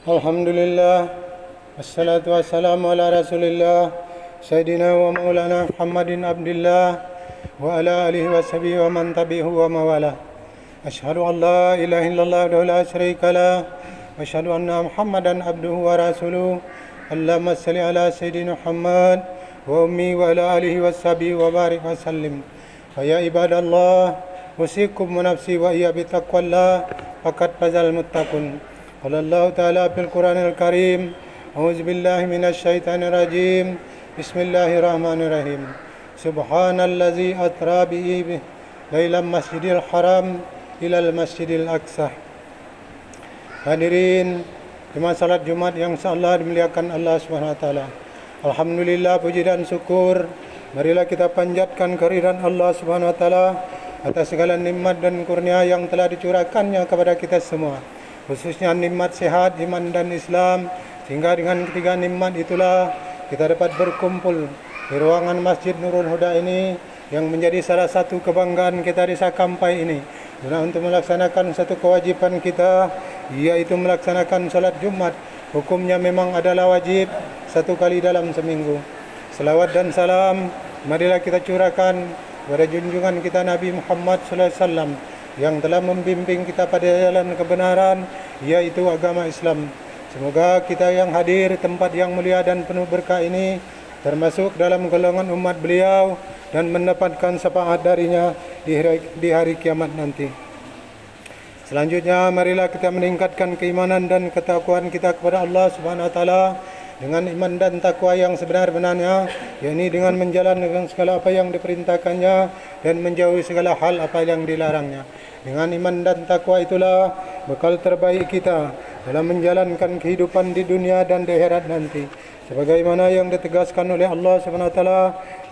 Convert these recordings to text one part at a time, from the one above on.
Alhamdulillah, wassalatu wassalamu ala rasulillah, Sayyidina wa maulana Muhammadin abdillah, wa ala alihi wa sahbihi wa man tabi'ahu wa mawala. Ashhadu an la ilaha illallah wa la syarika lah, wa ashhadu anna Muhammadan abduhu wa rasuluh. Allahumma salli ala Sayyidina Muhammad wa ummi wa ala alihi wa sahbihi wa barik wa sallim. Wa ya ibadallah, usikum wa nafsi wa iya bitaqwallah, faqad fazal muttaqun. Qala Allah Ta'ala fil Qur'anil Karim, a'udzu billahi minasy syaithanir rajim. Bismillahirrahmanirrahim. Subhanallazi asra bihi lailam masjidil haram ilal masjidil aqsa. Hadirin jemaah salat Jumat yang insyaallah dimuliakan Allah Subhanahu wa taala. Alhamdulillah, puji dan syukur marilah kita panjatkan kehadiran Allah Subhanahu wa taala atas segala nikmat dan kurnia yang telah dicurahkannya kepada kita semua, khususnya nikmat sehat, iman dan Islam, sehingga dengan ketiga nikmat itulah kita dapat berkumpul di ruangan Masjid Nurul Huda ini yang menjadi salah satu kebanggaan kita di Sakampai ini, guna untuk melaksanakan satu kewajiban kita, yaitu melaksanakan salat Jumat. Hukumnya memang adalah wajib satu kali dalam seminggu. Selawat dan salam marilah kita curahkan kepada junjungan kita Nabi Muhammad sallallahu alaihi wasallam yang telah membimbing kita pada jalan kebenaran, yaitu agama Islam. Semoga kita yang hadir tempat yang mulia dan penuh berkah ini termasuk dalam golongan umat beliau dan mendapatkan syafaat darinya di hari kiamat nanti. Selanjutnya marilah kita meningkatkan keimanan dan ketakwaan kita kepada Allah Subhanahu wa taala dengan iman dan takwa yang sebenar-benarnya, yakni dengan menjalankan segala apa yang diperintahkannya dan menjauhi segala hal apa yang dilarangnya. Dengan iman dan takwa itulah bekal terbaik kita dalam menjalankan kehidupan di dunia dan di akhirat nanti, sebagaimana yang ditegaskan oleh Allah Subhanahu wa taala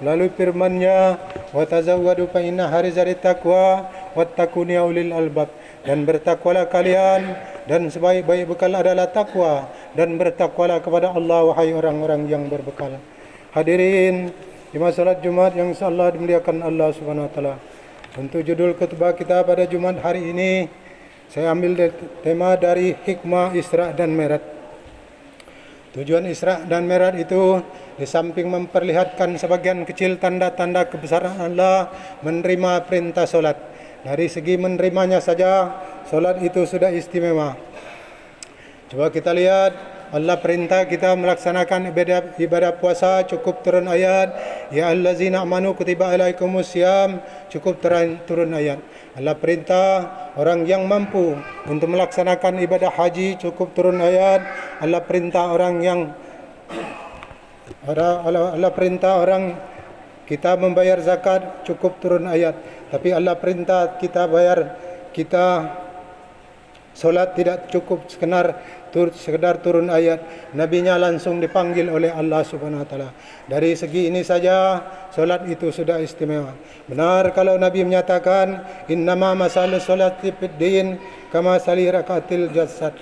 melalui firman-Nya, wa tazawwadu fa inna harizat taqwa wattaquni ya ulil albab. Dan bertakwalah kalian, dan sebaik-baik bekal adalah takwa, dan bertakwalah kepada Allah wahai orang-orang yang berbekal. Hadirin jemaah salat Jumat yang insyaallah dimuliakan Allah Subhanahu wa taala. Untuk judul khutbah kita pada Jumat hari ini, saya ambil tema dari hikmah Isra dan Mi'raj. Tujuan Isra dan Mi'raj itu di samping memperlihatkan sebagian kecil tanda-tanda kebesaran Allah menerima perintah solat. Dari segi menerimanya saja, solat itu sudah istimewa. Coba kita lihat, Allah perintah kita melaksanakan ibadah puasa, cukup turun ayat, ya allazina amanu kutiba alaikumusiyam, cukup turun ayat. Allah perintah orang yang mampu untuk melaksanakan ibadah haji, cukup turun ayat. Allah perintah orang kita membayar zakat, cukup turun ayat. Tapi Allah perintah kita solat tidak cukup sekedar turun ayat. Nabinya langsung dipanggil oleh Allah Subhanahu wa taala. Dari segi ini saja solat itu sudah istimewa. Benar kalau Nabi menyatakan innama masalus sholati fid din kama sali rakaatil jasad.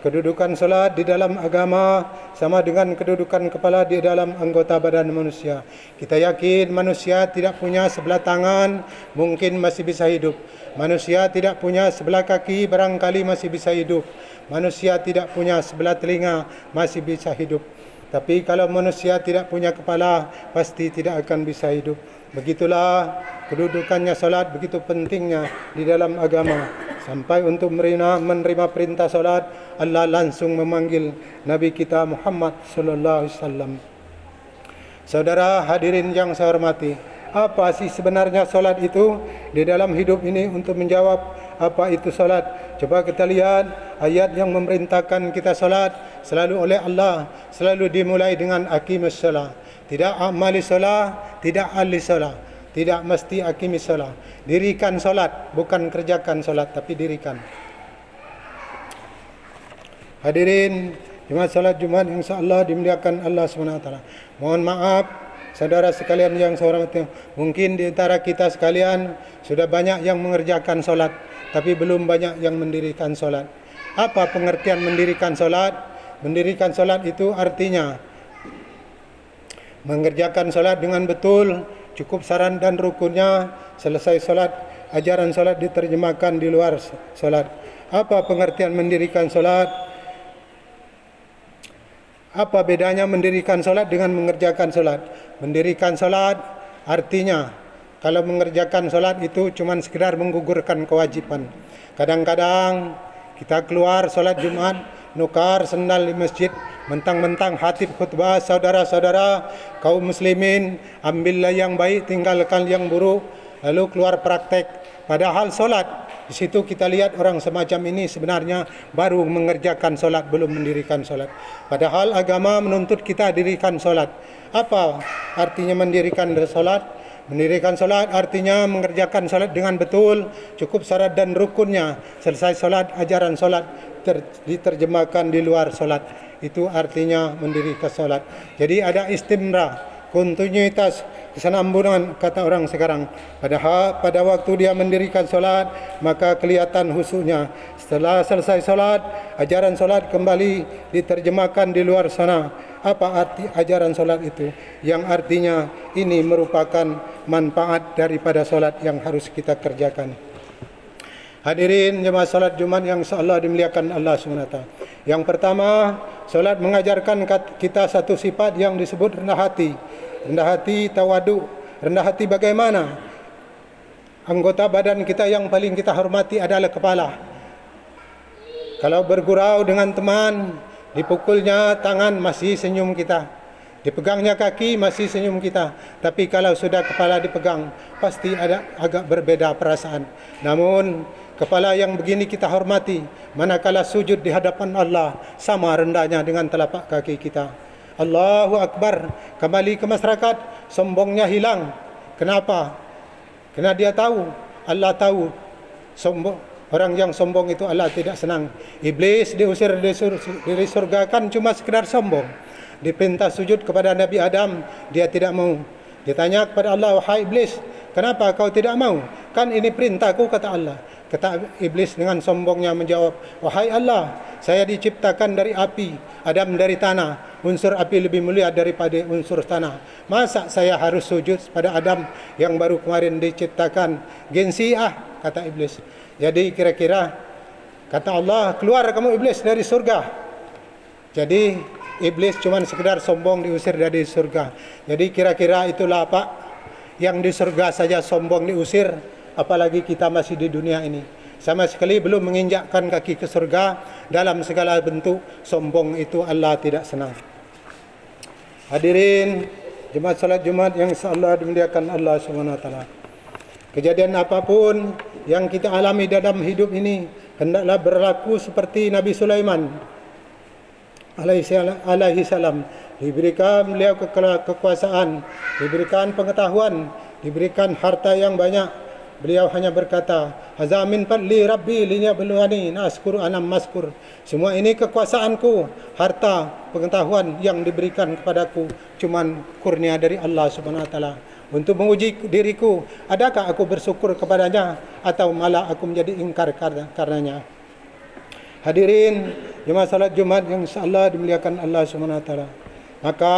Kedudukan solat di dalam agama sama dengan kedudukan kepala di dalam anggota badan manusia. Kita yakin manusia tidak punya sebelah tangan, mungkin masih bisa hidup. Manusia tidak punya sebelah kaki, barangkali masih bisa hidup. Manusia tidak punya sebelah telinga, masih bisa hidup. Tapi kalau manusia tidak punya kepala, pasti tidak akan bisa hidup. Begitulah kedudukannya solat, begitu pentingnya di dalam agama. Sampai untuk menerima perintah solat, Allah langsung memanggil Nabi kita Muhammad sallallahu alaihi wasallam. Saudara hadirin yang saya hormati, apa sih sebenarnya solat itu di dalam hidup ini? Untuk menjawab apa itu solat, coba kita lihat ayat yang memerintahkan kita solat selalu oleh Allah, selalu dimulai dengan aqimus shalah. Tidak amali shalah, tidak ahli shalah, tidak mesti aqimis shalah. Dirikan solat, bukan kerjakan solat, tapi dirikan. Hadirin jemaah salat Jumat yang insyaallah dimuliakan Allah Subhanahu wa taala. Mohon maaf saudara sekalian yang saya hormati, mungkin di antara kita sekalian sudah banyak yang mengerjakan solat, tapi belum banyak yang mendirikan solat. Apa pengertian mendirikan solat? Mendirikan solat itu artinya mengerjakan solat dengan betul, cukup syarat dan rukunnya. Selesai solat, ajaran solat diterjemahkan di luar solat. Apa pengertian mendirikan solat? Apa bedanya mendirikan solat dengan mengerjakan solat? Mendirikan solat artinya kalau mengerjakan solat itu cuma sekedar menggugurkan kewajiban. Kadang-kadang kita keluar solat Jumat, nukar sendal di masjid, mentang-mentang khatib khutbah, saudara-saudara kaum muslimin, ambillah yang baik, tinggalkan yang buruk, lalu keluar praktek. Padahal solat, di situ kita lihat orang semacam ini sebenarnya baru mengerjakan solat, belum mendirikan solat. Padahal agama menuntut kita dirikan solat. Apa artinya mendirikan solat? Mendirikan solat artinya mengerjakan solat dengan betul, cukup syarat dan rukunnya. Selesai solat, ajaran solat diterjemahkan di luar solat. Itu artinya mendirikan solat. Jadi ada istimrar, kontinuitas, kesinambungan kata orang sekarang. Pada waktu dia mendirikan solat, maka kelihatan khusyuknya. Setelah selesai solat, ajaran solat kembali diterjemahkan di luar sana. Apa arti ajaran solat itu? Yang artinya ini merupakan manfaat daripada solat yang harus kita kerjakan. Hadirin jemaah solat Jumat yang insya-Allah dimuliakan Allah SWT. Yang pertama, solat mengajarkan kita satu sifat yang disebut rendah hati. Rendah hati, tawadu. Rendah hati bagaimana? Anggota badan kita yang paling kita hormati adalah kepala. Kalau bergurau dengan teman, dipukulnya tangan masih senyum kita, dipegangnya kaki masih senyum kita. Tapi kalau sudah kepala dipegang, pasti ada agak berbeda perasaan. Namun kepala yang begini kita hormati, manakala sujud di hadapan Allah sama rendahnya dengan telapak kaki kita. Allahu Akbar, kembali ke masyarakat, sombongnya hilang. Kenapa? Kerana dia tahu, Allah tahu. Orang yang sombong itu Allah tidak senang. Iblis diusir dari surga kan cuma sekedar sombong. Diperintah sujud kepada Nabi Adam, dia tidak mau. Ditanya kepada Allah, wahai iblis, kenapa kau tidak mau? Kan ini perintahku, kata Allah. Kata iblis dengan sombongnya menjawab, wahai Allah, saya diciptakan dari api, Adam dari tanah. Unsur api lebih mulia daripada unsur tanah. Masa saya harus sujud pada Adam yang baru kemarin diciptakan? Gengsi kata iblis. Jadi kira-kira kata Allah, keluar kamu iblis dari surga. Jadi iblis cuma sekedar sombong, diusir dari surga. Jadi kira-kira itulah apa yang di surga saja sombong diusir, apalagi kita masih di dunia ini. Sama sekali belum menginjakkan kaki ke surga. Dalam segala bentuk sombong itu Allah tidak senang. Hadirin jemaah salat Jumat yang insya-Allah dimuliakan Allah SWT. Kejadian apapun yang kita alami dalam hidup ini hendaklah berlaku seperti Nabi Sulaiman alaihi salam. Diberikan beliau kekuasaan, diberikan pengetahuan, diberikan harta yang banyak. Beliau hanya berkata, hazamin fadli rabbi liyabluwani naskuru anam maskur. Semua ini kekuasaanku, harta, pengetahuan yang diberikan kepadaku cuman kurnia dari Allah Subhanahu wa taala untuk menguji diriku, adakah aku bersyukur kepadanya atau malah aku menjadi ingkar karenanya. Hadirin jemaah salat Jumat yang insyaallah dimuliakan Allah Subhanahu wa taala. Maka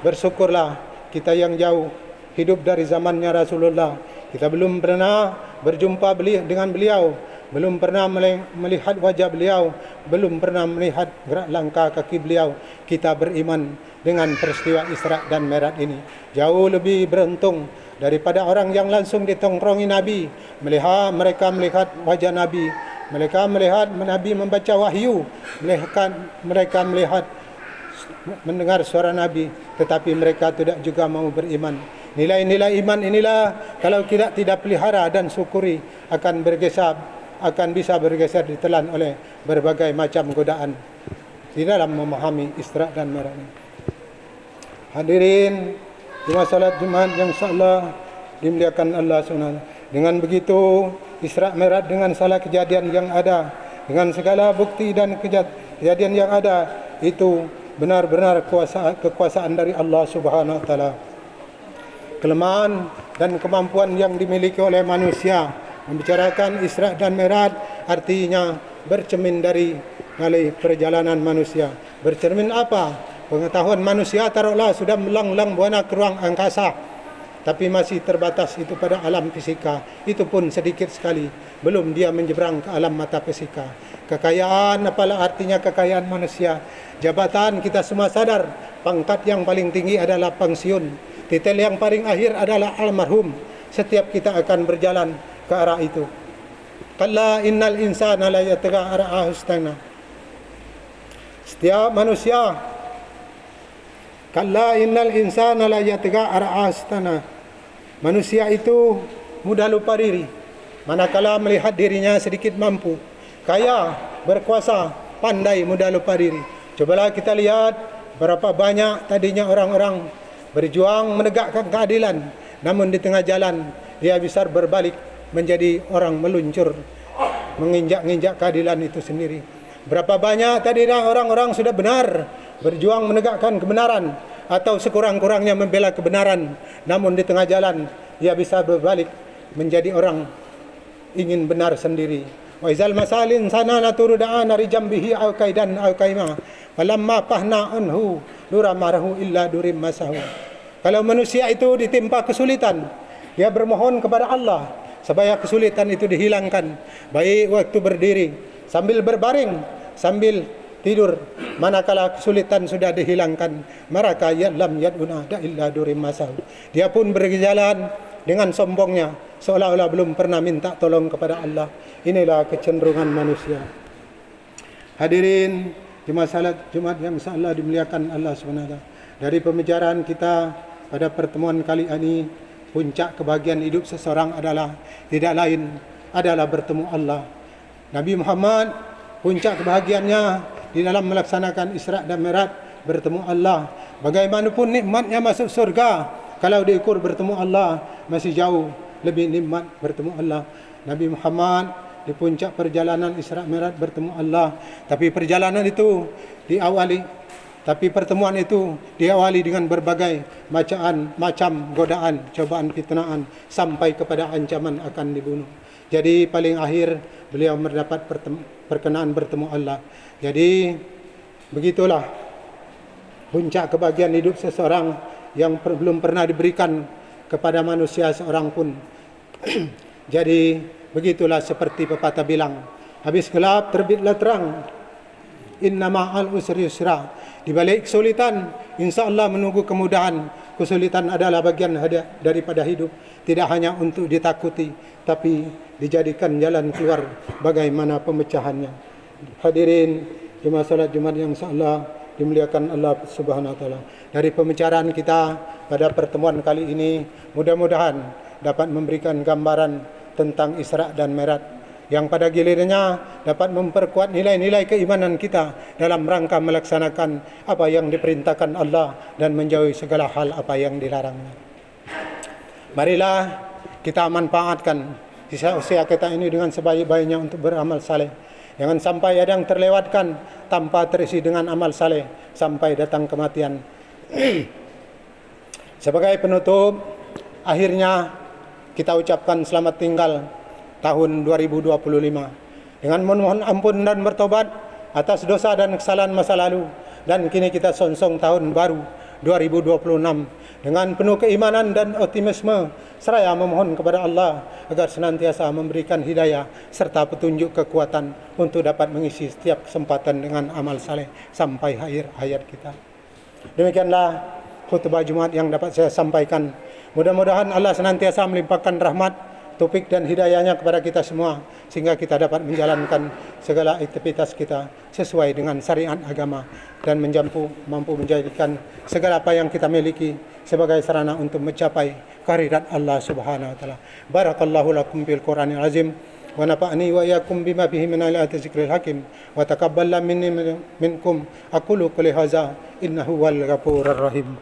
bersyukurlah kita yang jauh hidup dari zamannya Rasulullah. Kita belum pernah berjumpa dengan beliau, belum pernah melihat wajah beliau, belum pernah melihat gerak langkah kaki beliau. Kita beriman dengan peristiwa Isra dan Mi'raj ini. Jauh lebih beruntung daripada orang yang langsung ditongkrongi Nabi. Mereka melihat wajah Nabi, mereka melihat Nabi membaca wahyu, mereka melihat mendengar suara Nabi, tetapi mereka tidak juga mau beriman. Nilai-nilai iman inilah kalau kita tidak pelihara dan syukuri akan bisa bergeser ditelan oleh berbagai macam godaan di dalam memahami Isra dan Mi'raj ini. Hadirin jemaah salat Jumat yang insyaallah dimuliakan Allah SWT. Dengan begitu Isra Mi'raj dengan segala kejadian yang ada, dengan segala bukti dan kejadian yang ada, itu benar-benar kekuasaan dari Allah Subhanahu wa taala. Kelemahan dan kemampuan yang dimiliki oleh manusia membicarakan Isra dan Mi'raj artinya bercermin dari perjalanan manusia. Bercermin apa? Pengetahuan manusia taruhlah sudah melanglang buana ke ruang angkasa. tapi masih terbatas itu pada alam fisika. Itu pun sedikit sekali, belum dia menyeberang ke alam metafisika. Kekayaan, apalah artinya kekayaan manusia? Jabatan, kita semua sadar, pangkat yang paling tinggi adalah pensiun. Titel yang paling akhir adalah almarhum. Setiap kita akan berjalan ke arah itu. Kalla innal insana la yatgha ra'ahu istaghna. Setiap manusia, kalla innal insana la yatgha ra'ahu istaghna. Manusia itu mudah lupa diri manakala melihat dirinya sedikit mampu, kaya, berkuasa, pandai, mudah lupa diri. Cobalah kita lihat berapa banyak tadinya orang-orang berjuang menegakkan keadilan, namun di tengah jalan dia bisa berbalik menjadi orang meluncur, menginjak-injak keadilan itu sendiri. Berapa banyak tadinya orang-orang sudah benar, berjuang menegakkan kebenaran atau sekurang-kurangnya membela kebenaran, namun di tengah jalan dia bisa berbalik menjadi orang ingin benar sendiri. Wa izal masalin sana naturuda nari jambihi au kaidan au kaima falamma pahna anhu dura marahu illa durim masahu. Kalau manusia itu ditimpa kesulitan, dia bermohon kepada Allah supaya kesulitan itu dihilangkan, baik waktu berdiri, sambil berbaring, sambil tidur. Manakala kesulitan sudah dihilangkan, maka lam yaduna da illa durim masahu. Dia pun berjalan dengan sombongnya, seolah-olah belum pernah minta tolong kepada Allah. Inilah kecenderungan manusia. Hadirin jemaah salat Jumat yang insya-Allah dimuliakan Allah SWT. Dari pembicaraan kita pada pertemuan kali ini, puncak kebahagiaan hidup seseorang adalah tidak lain adalah bertemu Allah. Nabi Muhammad, puncak kebahagiaannya di dalam melaksanakan Isra dan Mi'raj, bertemu Allah. Bagaimanapun nikmatnya masuk surga, kalau diukur bertemu Allah masih jauh lebih nikmat bertemu Allah. Nabi Muhammad di puncak perjalanan Isra Mi'raj bertemu Allah, tapi perjalanan itu pertemuan itu diawali dengan berbagai macam godaan, cobaan, fitnaan, sampai kepada ancaman akan dibunuh. Jadi paling akhir beliau mendapat perkenaan bertemu Allah. Jadi begitulah puncak kebahagiaan hidup seseorang yang belum pernah diberikan kepada manusia seorang pun. Jadi begitulah seperti pepatah bilang, habis gelap terbitlah terang. Inna ma'al usri yusra. Di balik kesulitan, insya-Allah menunggu kemudahan. Kesulitan adalah bagian daripada hidup, tidak hanya untuk ditakuti, tapi dijadikan jalan keluar bagaimana pemecahannya. Hadirin jemaah salat Jumat yang insya-Allah dimuliakan Allah Subhanahu wa taala. Dari pembicaraan kita pada pertemuan kali ini, mudah-mudahan dapat memberikan gambaran tentang Isra dan Mi'raj yang pada gilirannya dapat memperkuat nilai-nilai keimanan kita dalam rangka melaksanakan apa yang diperintahkan Allah dan menjauhi segala hal apa yang dilarangnya. Marilah kita manfaatkan sisa usia kita ini dengan sebaik-baiknya untuk beramal saleh. Jangan sampai ada yang terlewatkan tanpa terisi dengan amal saleh sampai datang kematian. Sebagai penutup, akhirnya kita ucapkan selamat tinggal tahun 2025 dengan memohon ampun dan bertobat atas dosa dan kesalahan masa lalu, dan kini kita songsong tahun baru 2026 dengan penuh keimanan dan optimisme, seraya memohon kepada Allah agar senantiasa memberikan hidayah serta petunjuk kekuatan untuk dapat mengisi setiap kesempatan dengan amal saleh sampai akhir hayat kita. Demikianlah khutbah Jumat yang dapat saya sampaikan. Mudah-mudahan Allah senantiasa melimpahkan rahmat, taufik dan hidayahnya kepada kita semua, sehingga kita dapat menjalankan segala aktivitas kita sesuai dengan syariat agama dan mampu menjadikan segala apa yang kita miliki sebagai sarana untuk mencapai kehadirat Allah Subhanahu wa taala. Barakallahu lakum bil Qur'anil azim wa nafa'ani wa iyyakum bima fihi min ayati dzikril hakim wa taqabbal minni minkum aqulu qouli hadza innahu wal ghafurur rahim.